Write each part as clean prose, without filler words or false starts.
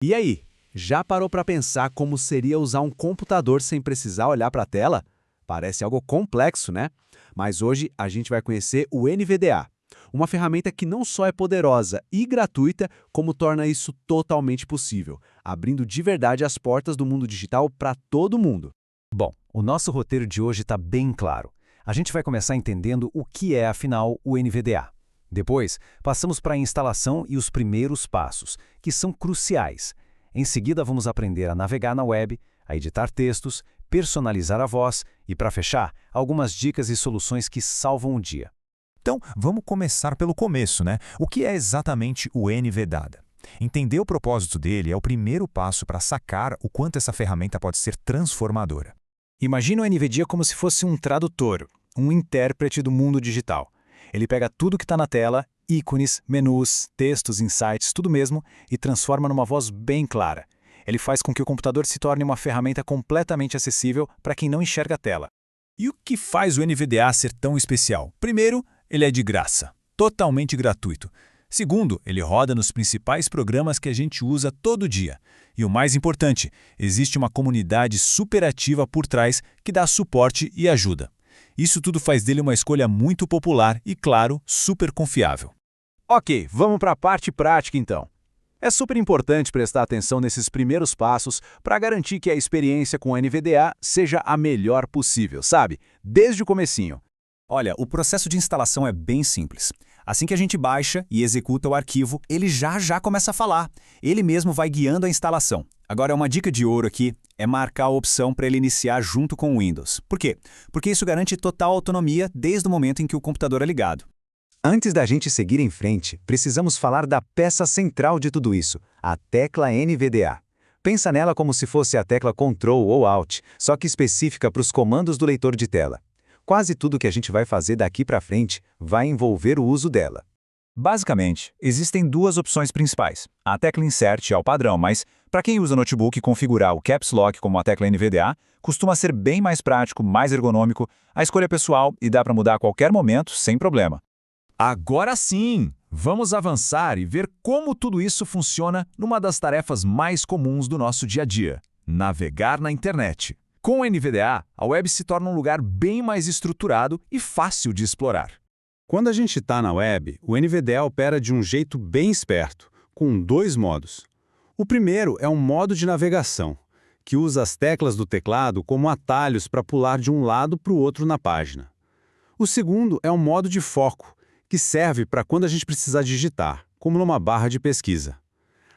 E aí, já parou para pensar como seria usar um computador sem precisar olhar para a tela? Parece algo complexo, né? Mas hoje a gente vai conhecer o NVDA, uma ferramenta que não só é poderosa e gratuita, como torna isso totalmente possível, abrindo de verdade as portas do mundo digital para todo mundo. Bom, o nosso roteiro de hoje está bem claro. A gente vai começar entendendo o que é, afinal, o NVDA. Depois, passamos para a instalação e os primeiros passos, que são cruciais. Em seguida, vamos aprender a navegar na web, a editar textos, personalizar a voz e, para fechar, algumas dicas e soluções que salvam o dia. Então, vamos começar pelo começo, né? O que é exatamente o NVDA? Entender o propósito dele é o primeiro passo para sacar o quanto essa ferramenta pode ser transformadora. Imagina o NVDA como se fosse um tradutor, um intérprete do mundo digital. Ele pega tudo que está na tela, ícones, menus, textos, insights, tudo mesmo, e transforma numa voz bem clara. Ele faz com que o computador se torne uma ferramenta completamente acessível para quem não enxerga a tela. E o que faz o NVDA ser tão especial? Primeiro, ele é de graça, totalmente gratuito. Segundo, ele roda nos principais programas que a gente usa todo dia. E o mais importante, existe uma comunidade super ativa por trás que dá suporte e ajuda. Isso tudo faz dele uma escolha muito popular e, claro, super confiável. Ok, vamos para a parte prática então. É super importante prestar atenção nesses primeiros passos para garantir que a experiência com o NVDA seja a melhor possível, sabe? Desde o comecinho. Olha, o processo de instalação é bem simples. Assim que a gente baixa e executa o arquivo, ele já começa a falar. Ele mesmo vai guiando a instalação. Agora, uma dica de ouro aqui é marcar a opção para ele iniciar junto com o Windows. Por quê? Porque isso garante total autonomia desde o momento em que o computador é ligado. Antes da gente seguir em frente, precisamos falar da peça central de tudo isso, a tecla NVDA. Pensa nela como se fosse a tecla Ctrl ou Alt, só que específica para os comandos do leitor de tela. Quase tudo que a gente vai fazer daqui para frente vai envolver o uso dela. Basicamente, existem duas opções principais. A tecla Insert é o padrão, mas para quem usa notebook, configurar o Caps Lock como a tecla NVDA costuma ser bem mais prático, mais ergonômico, a escolha é pessoal e dá para mudar a qualquer momento, sem problema. Agora sim! Vamos avançar e ver como tudo isso funciona numa das tarefas mais comuns do nosso dia a dia: navegar na internet. Com o NVDA, a web se torna um lugar bem mais estruturado e fácil de explorar. Quando a gente está na web, o NVDA opera de um jeito bem esperto, com dois modos. O primeiro é um modo de navegação, que usa as teclas do teclado como atalhos para pular de um lado para o outro na página. O segundo é um modo de foco, que serve para quando a gente precisar digitar, como numa barra de pesquisa.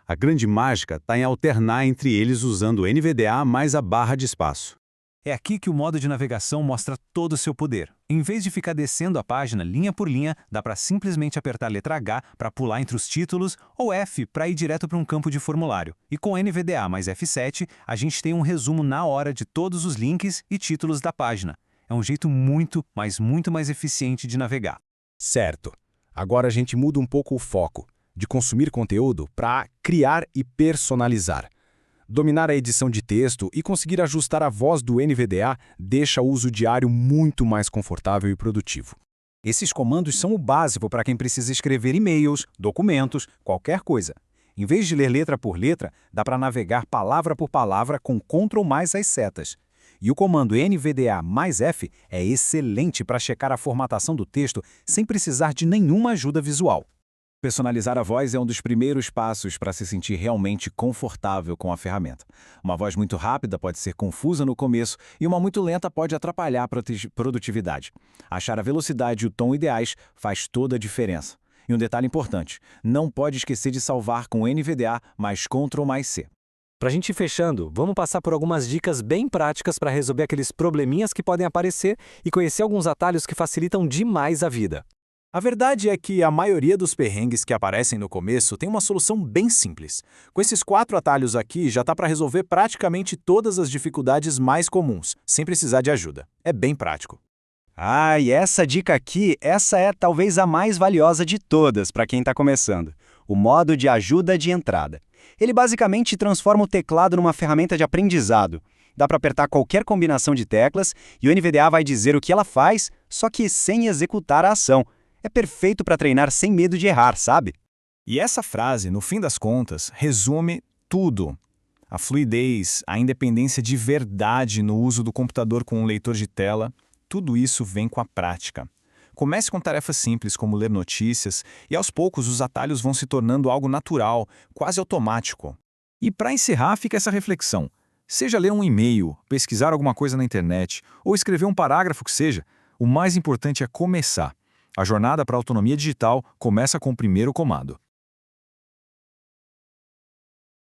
A grande mágica está em alternar entre eles usando o NVDA mais a barra de espaço. É aqui que o modo de navegação mostra todo o seu poder. Em vez de ficar descendo a página linha por linha, dá para simplesmente apertar a letra H para pular entre os títulos ou F para ir direto para um campo de formulário. E com NVDA mais F7, a gente tem um resumo na hora de todos os links e títulos da página. É um jeito muito mais eficiente de navegar. Certo. Agora a gente muda um pouco o foco, de consumir conteúdo para criar e personalizar. Dominar a edição de texto e conseguir ajustar a voz do NVDA deixa o uso diário muito mais confortável e produtivo. Esses comandos são o básico para quem precisa escrever e-mails, documentos, qualquer coisa. Em vez de ler letra por letra, dá para navegar palavra por palavra com Ctrl mais as setas. E o comando NVDA mais F é excelente para checar a formatação do texto sem precisar de nenhuma ajuda visual. Personalizar a voz é um dos primeiros passos para se sentir realmente confortável com a ferramenta. Uma voz muito rápida pode ser confusa no começo e uma muito lenta pode atrapalhar a produtividade. Achar a velocidade e o tom ideais faz toda a diferença. E um detalhe importante, não pode esquecer de salvar com NVDA mais Ctrl mais C. Para a gente ir fechando, vamos passar por algumas dicas bem práticas para resolver aqueles probleminhas que podem aparecer e conhecer alguns atalhos que facilitam demais a vida. A verdade é que a maioria dos perrengues que aparecem no começo tem uma solução bem simples. Com esses 4 atalhos aqui, já está para resolver praticamente todas as dificuldades mais comuns, sem precisar de ajuda. É bem prático. E essa dica aqui, essa é talvez a mais valiosa de todas para quem está começando. O modo de ajuda de entrada. Ele basicamente transforma o teclado numa ferramenta de aprendizado. Dá para apertar qualquer combinação de teclas e o NVDA vai dizer o que ela faz, só que sem executar a ação. É perfeito para treinar sem medo de errar, sabe? E essa frase, no fim das contas, resume tudo. A fluidez, a independência de verdade no uso do computador com um leitor de tela, tudo isso vem com a prática. Comece com tarefas simples como ler notícias e aos poucos os atalhos vão se tornando algo natural, quase automático. E para encerrar fica essa reflexão. Seja ler um e-mail, pesquisar alguma coisa na internet ou escrever um parágrafo que seja, o mais importante é começar. A jornada para a autonomia digital começa com o primeiro comando.